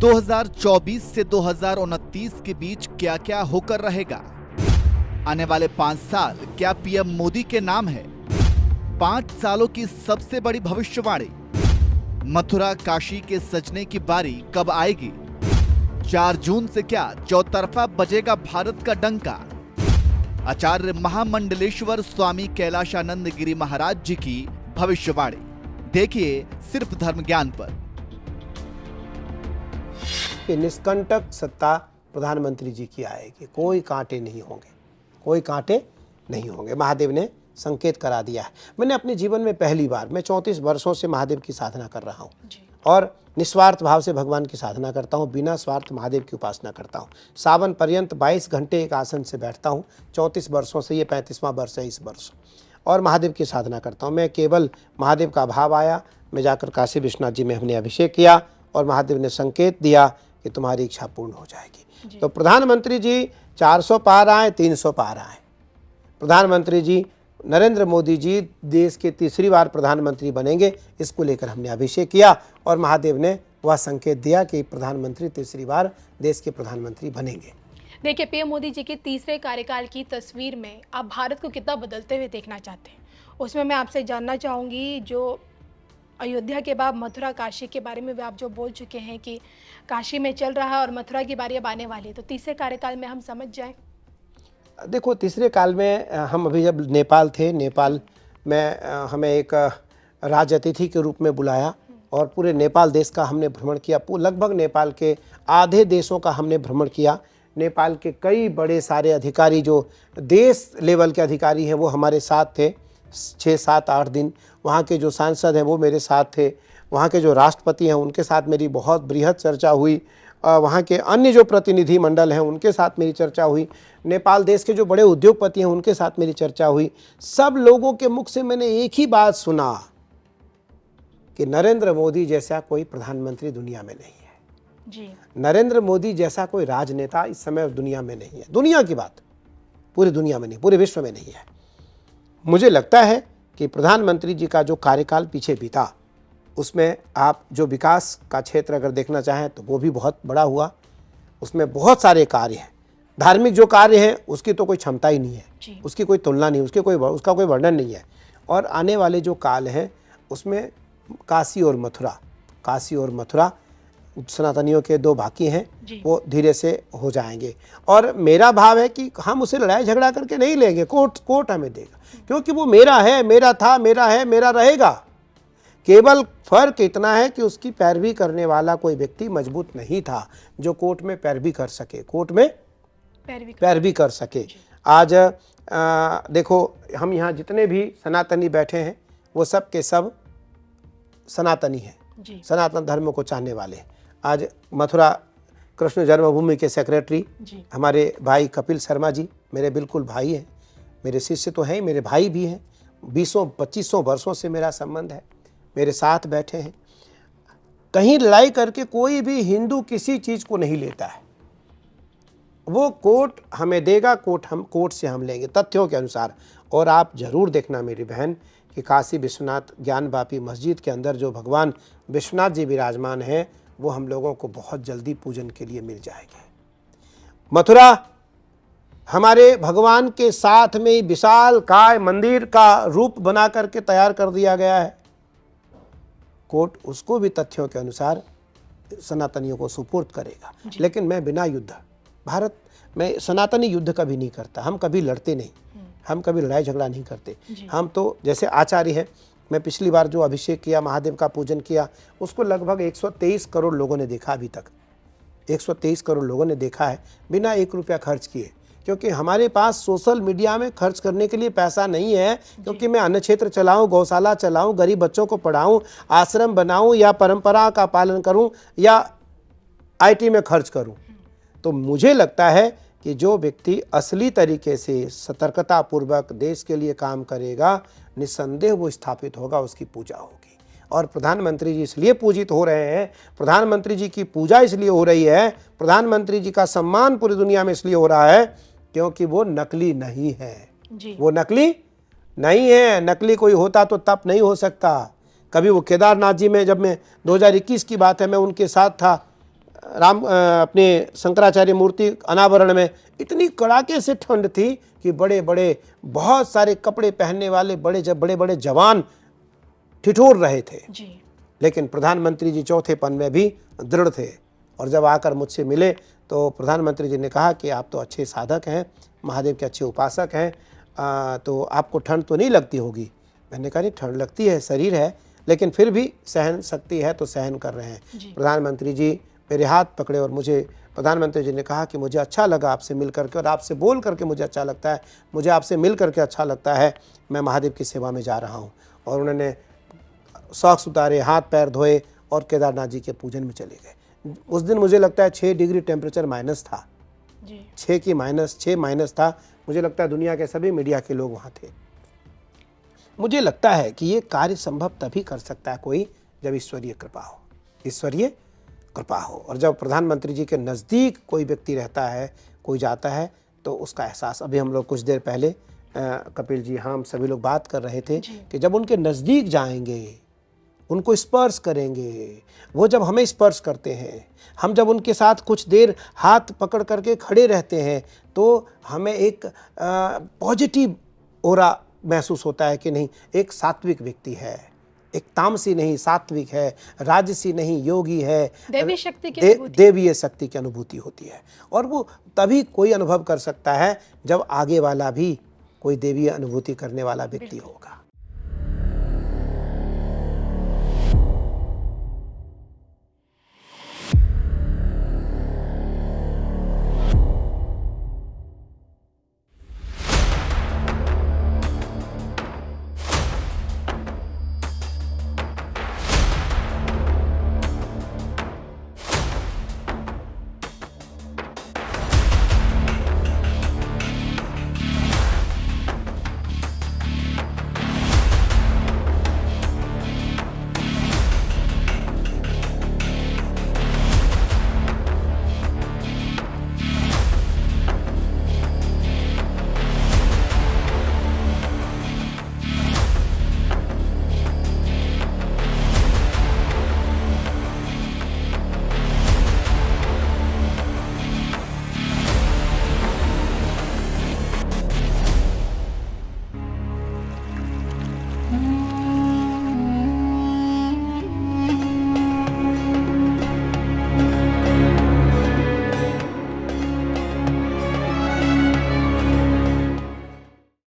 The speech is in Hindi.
2024 से 2029 के बीच क्या क्या होकर रहेगा? आने वाले 5 साल क्या पीएम मोदी के नाम है? 5 सालों की सबसे बड़ी भविष्यवाणी। मथुरा काशी के सजने की बारी कब आएगी? 4 जून से क्या चौतरफा बजेगा भारत का डंका? आचार्य महामंडलेश्वर स्वामी कैलाशानंद गिरी महाराज जी की भविष्यवाणी देखिए सिर्फ धर्म ज्ञान पर। कि निष्कंटक सत्ता प्रधानमंत्री जी की आएगी, कोई कांटे नहीं होंगे, कोई कांटे नहीं होंगे। महादेव ने संकेत करा दिया है। मैंने अपने जीवन में पहली बार, मैं 34 वर्षों से महादेव की साधना कर रहा हूँ और निस्वार्थ भाव से भगवान की साधना करता हूँ, बिना स्वार्थ महादेव की उपासना करता हूँ। सावन पर्यंत 22 घंटे एक आसन से बैठता हूँ। 34 वर्षों से, ये 35वां वर्ष है इस वर्ष, और महादेव की साधना करता हूँ। मैं केवल महादेव का भाव आया, मैं जाकर काशी विश्वनाथ जी में हमने अभिषेक किया और महादेव ने संकेत दिया कि तुम्हारी इच्छा पूर्ण हो जाएगी। तो प्रधानमंत्री जी 400 पार आए, 300 पार आए। प्रधानमंत्री जी नरेंद्र मोदी जी देश के तीसरी बार प्रधानमंत्री बनेंगे, इसको लेकर हमने अभिषेक किया और महादेव ने वह संकेत दिया कि प्रधानमंत्री तीसरी बार देश के प्रधानमंत्री बनेंगे। देखिए, पीएम मोदी जी के तीसरे कार्यकाल की तस्वीर में आप भारत को कितना बदलते हुए देखना चाहते हैं, उसमें मैं आपसे जानना चाहूँगी। जो अयोध्या के बाद मथुरा काशी के बारे में भी आप जो बोल चुके हैं कि काशी में चल रहा है और मथुरा की बारी अब आने वाली है, तो तीसरे कार्यकाल में हम समझ जाएं। देखो, तीसरे काल में हम अभी जब नेपाल थे, नेपाल में हमें एक राज अतिथि के रूप में बुलाया और पूरे नेपाल देश का हमने भ्रमण किया। लगभग नेपाल के आधे देशों का हमने भ्रमण किया। नेपाल के कई बड़े सारे अधिकारी, जो देश लेवल के अधिकारी हैं, वो हमारे साथ थे 6, 7, 8 दिन। वहाँ के जो सांसद हैं वो मेरे साथ थे। वहाँ के जो राष्ट्रपति हैं उनके साथ मेरी बहुत बृहद चर्चा हुई। वहाँ के अन्य जो प्रतिनिधि मंडल हैं उनके साथ मेरी चर्चा हुई। नेपाल देश के जो बड़े उद्योगपति हैं उनके साथ मेरी चर्चा हुई। सब लोगों के मुख से मैंने एक ही बात सुना कि नरेंद्र मोदी जैसा कोई प्रधानमंत्री दुनिया में नहीं है जी। नरेंद्र मोदी जैसा कोई राजनेता इस समय दुनिया में नहीं है। दुनिया की बात, पूरी दुनिया में नहीं, पूरे विश्व में नहीं है। मुझे लगता है कि प्रधानमंत्री जी का जो कार्यकाल पीछे बीता, उसमें आप जो विकास का क्षेत्र अगर देखना चाहें तो वो भी बहुत बड़ा हुआ। उसमें बहुत सारे कार्य हैं। धार्मिक जो कार्य हैं उसकी तो कोई क्षमता ही नहीं है, उसकी कोई तुलना नहीं, उसका कोई वर्णन नहीं है। और आने वाले जो काल हैं उसमें काशी और मथुरा सनातनियों के 2 बाकी हैं, वो धीरे से हो जाएंगे। और मेरा भाव है कि हम उसे लड़ाई झगड़ा करके नहीं लेंगे, कोर्ट हमें देगा, क्योंकि वो मेरा है, मेरा था, मेरा है, मेरा रहेगा। केवल फर्क इतना है कि उसकी पैरवी करने वाला कोई व्यक्ति मजबूत नहीं था जो कोर्ट में पैरवी कर सके, कोर्ट में पैरवी कर सके। आज देखो, हम यहाँ जितने भी सनातनी बैठे हैं वो सब के सब सनातनी हैं, सनातन धर्म को चाहने वाले। आज मथुरा कृष्ण जन्मभूमि के सेक्रेटरी हमारे भाई कपिल शर्मा जी मेरे बिल्कुल भाई हैं, मेरे शिष्य तो हैं, मेरे भाई भी हैं। 20-25 वर्षों से मेरा संबंध है, मेरे साथ बैठे हैं। कहीं लड़ाई करके कोई भी हिंदू किसी चीज़ को नहीं लेता है। वो कोर्ट हमें देगा, कोर्ट से हम लेंगे तथ्यों के अनुसार। और आप जरूर देखना मेरी बहन कि काशी विश्वनाथ ज्ञान वापी मस्जिद के अंदर जो भगवान विश्वनाथ जी विराजमान हैं वो हम लोगों को बहुत जल्दी पूजन के लिए मिल जाएंगे। मथुरा हमारे भगवान के साथ में विशाल काय मंदिर का रूप बना करके तैयार कर दिया गया है। कोर्ट उसको भी तथ्यों के अनुसार सनातनियों को सुपुर्द करेगा। लेकिन मैं बिना युद्ध, भारत में सनातनी युद्ध कभी नहीं करता। हम कभी लड़ते नहीं, हम कभी लड़ाई झगड़ा नहीं करते। हम तो जैसे आचार्य हैं, मैं पिछली बार जो अभिषेक किया, महादेव का पूजन किया, उसको लगभग 123 करोड़ लोगों ने देखा। अभी तक 123 करोड़ लोगों ने देखा है बिना 1 रुपया खर्च किए, क्योंकि हमारे पास सोशल मीडिया में खर्च करने के लिए पैसा नहीं है। क्योंकि मैं अन्न क्षेत्र चलाऊं, गौशाला चलाऊं, गरीब बच्चों को पढ़ाऊं, आश्रम बनाऊं, या परंपरा का पालन करूं, या IT में खर्च करूं। तो मुझे लगता है कि जो व्यक्ति असली तरीके से सतर्कता पूर्वक देश के लिए काम करेगा, निस्संदेह वो स्थापित होगा, उसकी पूजा होगी। और प्रधानमंत्री जी इसलिए पूजित हो रहे हैं, प्रधानमंत्री जी की पूजा इसलिए हो रही है, प्रधानमंत्री जी का सम्मान पूरी दुनिया में इसलिए हो रहा है क्योंकि वो नकली नहीं है। वो नकली नहीं है। नकली कोई होता तो तप नहीं हो सकता। कभी वो केदारनाथ जी में, जब मैं 2021 की बात है, मैं उनके साथ था अपने शंकराचार्य मूर्ति अनावरण में इतनी कड़ाके से ठंड थी कि बड़े बड़े बहुत सारे कपड़े पहनने वाले बड़े बड़े जवान ठिठुर रहे थे। जी। लेकिन प्रधानमंत्री जी चौथेपन में भी दृढ़ थे और जब आकर मुझसे मिले तो प्रधानमंत्री जी ने कहा कि आप तो अच्छे साधक हैं, महादेव के अच्छे उपासक हैं, तो आपको ठंड तो नहीं लगती होगी। मैंने कहा नहीं, ठंड लगती है, शरीर है, लेकिन फिर भी सहन शक्ति है तो सहन कर रहे हैं। प्रधानमंत्री जी मेरे हाथ पकड़े और मुझे प्रधानमंत्री जी ने कहा कि मुझे अच्छा लगा आपसे मिल करके और आपसे बोल करके मुझे अच्छा लगता है, मुझे आपसे मिल करके अच्छा लगता है, मैं महादेव की सेवा में जा रहा हूँ। और उन्होंने सॉक्स उतारे, हाथ पैर धोए और केदारनाथ जी के पूजन में चले गए। उस दिन मुझे लगता है 6 डिग्री टेम्परेचर माइनस था जी। 6 माइनस था। मुझे लगता है दुनिया के सभी मीडिया के लोग वहाँ थे। मुझे लगता है कि ये कार्य संभव तभी कर सकता है कोई जब ईश्वरीय कृपा हो, ईश्वरीय कृपा हो। और जब प्रधानमंत्री जी के नज़दीक कोई व्यक्ति रहता है, कोई जाता है, तो उसका एहसास, अभी हम लोग कुछ देर पहले कपिल जी, हम सभी लोग बात कर रहे थे कि जब उनके नज़दीक जाएंगे, उनको स्पर्श करेंगे, वो जब हमें स्पर्श करते हैं, हम जब उनके साथ कुछ देर हाथ पकड़ करके खड़े रहते हैं, तो हमें एक पॉजिटिव ऑरा महसूस होता है कि नहीं, एक सात्विक व्यक्ति है, एक तामसी नहीं सात्विक है, राजसी नहीं योगी है, देवी शक्ति की देवीय शक्ति की अनुभूति होती है। और वो तभी कोई अनुभव कर सकता है जब आगे वाला भी कोई देवीय अनुभूति करने वाला व्यक्ति होगा।